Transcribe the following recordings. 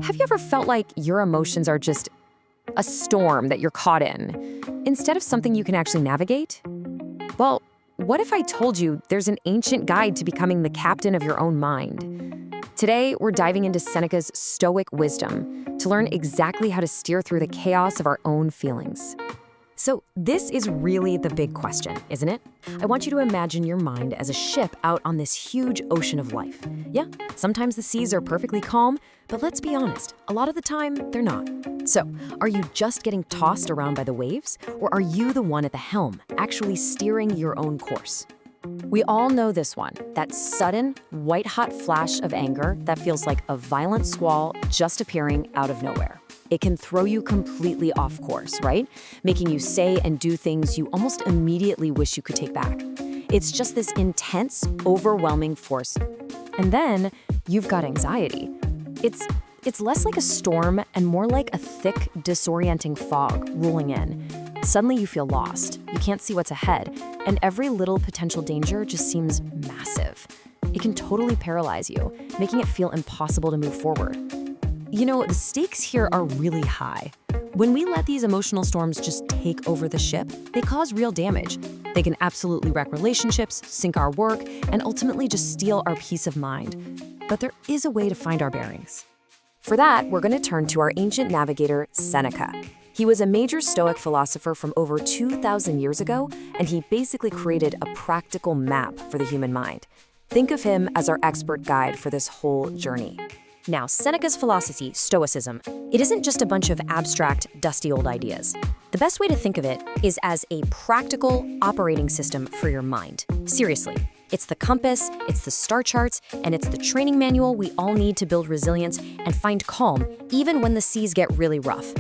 Have you ever felt like your emotions are just a storm that you're caught in, instead of something you can actually navigate? Well, what if I told you there's an ancient guide to becoming the captain of your own mind? Today, we're diving into Seneca's Stoic wisdom to learn exactly how to steer through the chaos of our own feelings. So this is really the big question, isn't it? I want you to imagine your mind as a ship out on this huge ocean of life. Yeah, sometimes the seas are perfectly calm, but let's be honest, a lot of the time, they're not. So, are you just getting tossed around by the waves, or are you the one at the helm, actually steering your own course? We all know this one, that sudden, white-hot flash of anger that feels like a violent squall just appearing out of nowhere. It can throw you completely off course, right? Making you say and do things you almost immediately wish you could take back. It's just this intense, overwhelming force. And then you've got anxiety. It's less like a storm and more like a thick, disorienting fog rolling in. Suddenly you feel lost, you can't see what's ahead, and every little potential danger just seems massive. It can totally paralyze you, making it feel impossible to move forward. You know, the stakes here are really high. When we let these emotional storms just take over the ship, they cause real damage. They can absolutely wreck relationships, sink our work, and ultimately just steal our peace of mind. But there is a way to find our bearings. For that, we're going to turn to our ancient navigator, Seneca. He was a major Stoic philosopher from over 2,000 years ago, and he basically created a practical map for the human mind. Think of him as our expert guide for this whole journey. Now, Seneca's philosophy, Stoicism, it isn't just a bunch of abstract, dusty old ideas. The best way to think of it is as a practical operating system for your mind. Seriously, it's the compass, it's the star charts, and it's the training manual we all need to build resilience and find calm even when the seas get really rough.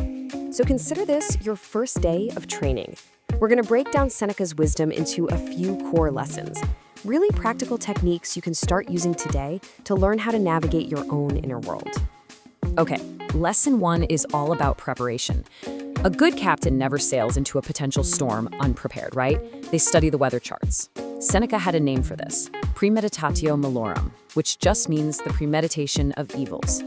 So consider this your first day of training. We're going to break down Seneca's wisdom into a few core lessons. Really practical techniques you can start using today to learn how to navigate your own inner world. Okay, lesson 1 is all about preparation. A good captain never sails into a potential storm unprepared, right? They study the weather charts. Seneca had a name for this, premeditatio malorum, which just means the premeditation of evils.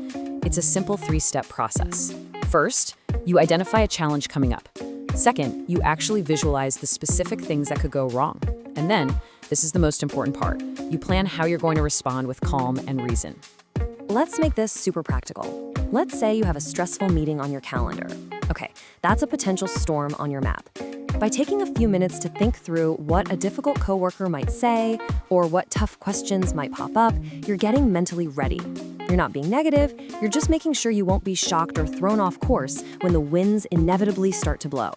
It's a simple 3-step process. First, you identify a challenge coming up. Second, you actually visualize the specific things that could go wrong. And then, this is the most important part, you plan how you're going to respond with calm and reason. Let's make this super practical. Let's say you have a stressful meeting on your calendar. Okay, that's a potential storm on your map. By taking a few minutes to think through what a difficult coworker might say or what tough questions might pop up, you're getting mentally ready. You're not being negative, you're just making sure you won't be shocked or thrown off course when the winds inevitably start to blow.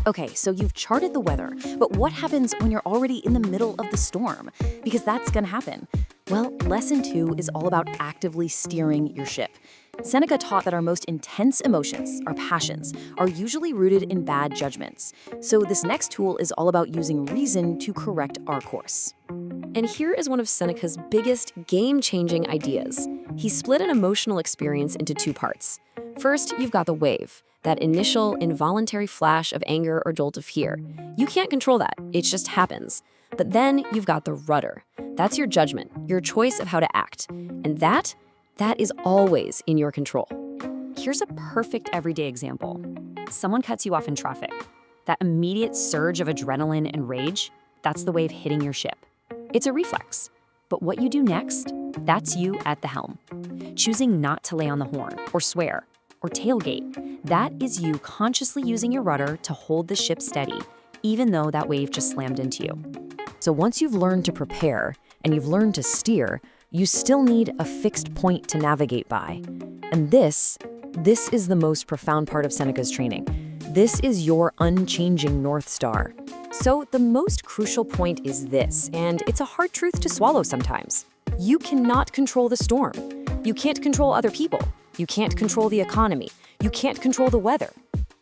Okay, so you've charted the weather, but what happens when you're already in the middle of the storm? Because that's gonna happen. Well, lesson 2 is all about actively steering your ship. Seneca taught that our most intense emotions, our passions, are usually rooted in bad judgments. So this next tool is all about using reason to correct our course. And here is one of Seneca's biggest game-changing ideas. He split an emotional experience into 2 parts. First, you've got the wave, that initial involuntary flash of anger or jolt of fear. You can't control that, it just happens. But then you've got the rudder. That's your judgment, your choice of how to act. And that is always in your control. Here's a perfect everyday example. Someone cuts you off in traffic. That immediate surge of adrenaline and rage, that's the wave hitting your ship. It's a reflex. But what you do next, that's you at the helm. Choosing not to lay on the horn, or swear, or tailgate, that is you consciously using your rudder to hold the ship steady, even though that wave just slammed into you. So once you've learned to prepare, and you've learned to steer, you still need a fixed point to navigate by. And this is the most profound part of Seneca's training. This is your unchanging North Star. So the most crucial point is this, and it's a hard truth to swallow sometimes. You cannot control the storm. You can't control other people. You can't control the economy. You can't control the weather.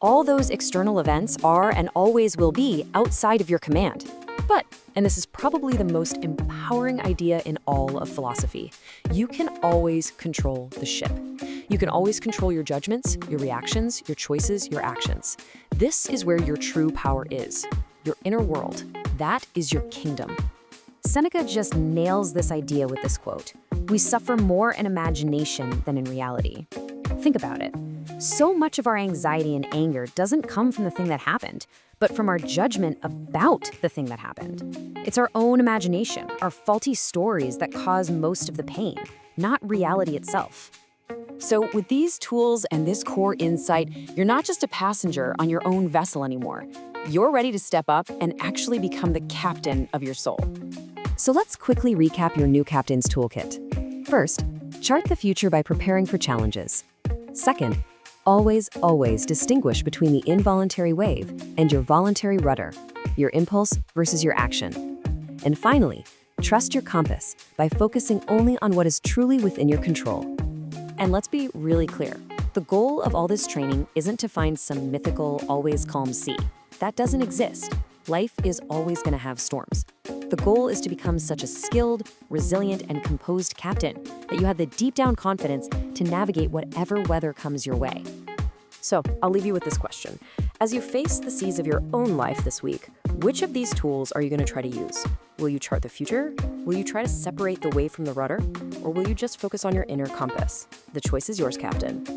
All those external events are and always will be outside of your command. But, and this is probably the most empowering idea in all of philosophy, you can always control the ship. You can always control your judgments, your reactions, your choices, your actions. This is where your true power is, your inner world. That is your kingdom. Seneca just nails this idea with this quote. We suffer more in imagination than in reality. Think about it. So much of our anxiety and anger doesn't come from the thing that happened, but from our judgment about the thing that happened. It's our own imagination, our faulty stories that cause most of the pain, not reality itself. So with these tools and this core insight, you're not just a passenger on your own vessel anymore. You're ready to step up and actually become the captain of your soul. So let's quickly recap your new captain's toolkit. First, chart the future by preparing for challenges. Second, always distinguish between the involuntary wave and your voluntary rudder, your impulse versus your action. And finally, trust your compass by focusing only on what is truly within your control. And let's be really clear. The goal of all this training isn't to find some mythical, always calm sea. That doesn't exist. Life is always going to have storms. The goal is to become such a skilled, resilient, and composed captain that you have the deep down confidence to navigate whatever weather comes your way. So, I'll leave you with this question. As you face the seas of your own life this week, which of these tools are you going to try to use? Will you chart the future? Will you try to separate the wave from the rudder? Or will you just focus on your inner compass? The choice is yours, Captain.